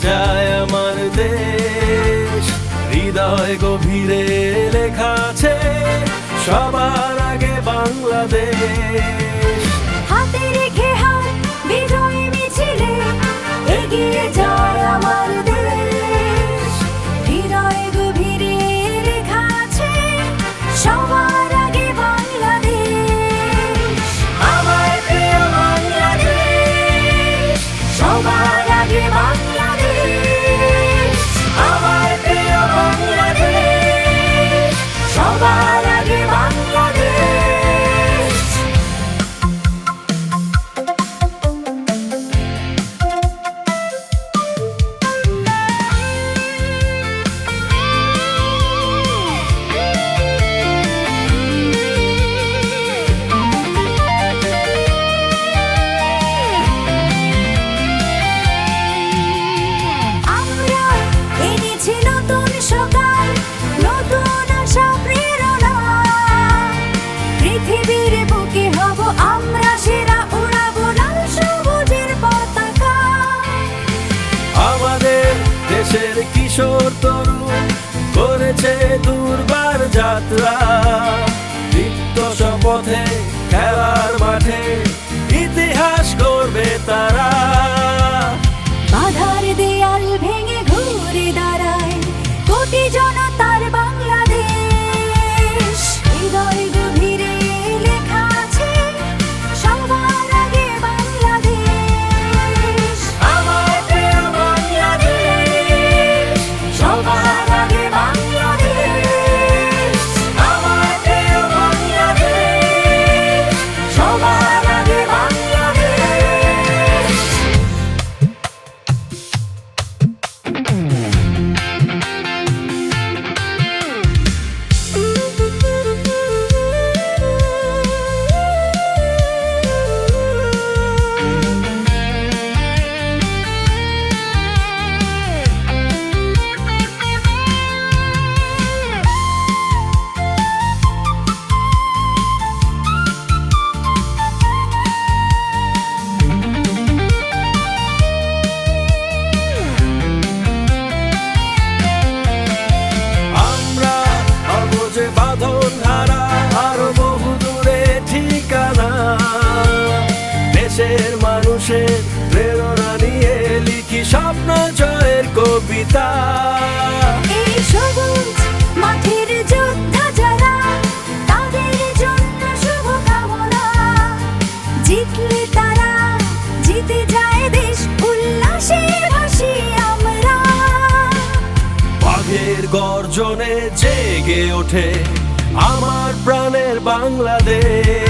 যায় আমার দেশ, হৃদয় গভীরে লেখা আছে সবার আগে বাংলাদেশ। হাতে রেখে হাত বিজয় মিছিলে এগিয়ে যায় আমার দেশ, হৃদয় গভীরে লেখা আছে সবার আগে বাংলাদেশ। আমার প্রিয় বাংলাদেশ, সবার আগে বাংলাদেশ, আমার প্রিয় বাংলাদেশ, সবার আগে বাংলাদেশ। আমরা এনেছি নতুন সকাল, নতুন আশা প্রেরণা, পৃথিবীর বুকে হব আমরা সেরা, উড়াবো লাল সবুজের পতাকা। আমাদের দেশের কিশোর তরুণ করেছে দুর্বার যাত্রা, দীপ্ত শপথে খেলার মাঠে ইতিহাস করবে তারা। বাধার দেয়াল ভেঙে ঘুরে দাঁড়ায় কোটি জনতার বাংলাদেশ, হৃদয় গভীরে লেখা আছে সবার আগে বাংলাদেশ। আমার প্রিয় বাংলাদেশ, সবার আগে বাংলাদেশ, আমার প্রিয় বাংলাদেশ, সবার আগে বাংলাদেশ। আমরা হব যে বাঁধন হারা আরো বহু দূরে ঠিকানা, দেশের মানুষের প্রেরণা নিয়ে লিখি স্বপ্ন জয়ের কবিতা। এই সবুজ মাঠের যোদ্ধা যারা, তাদের জন্য শুভকামনা, জিতলে তারা জিতে যায় দেশ, উল্লাসে ভাসি আমরা। বাঘের গর্জনে জেগে ওঠে আমার প্রাণের বাংলাদেশ।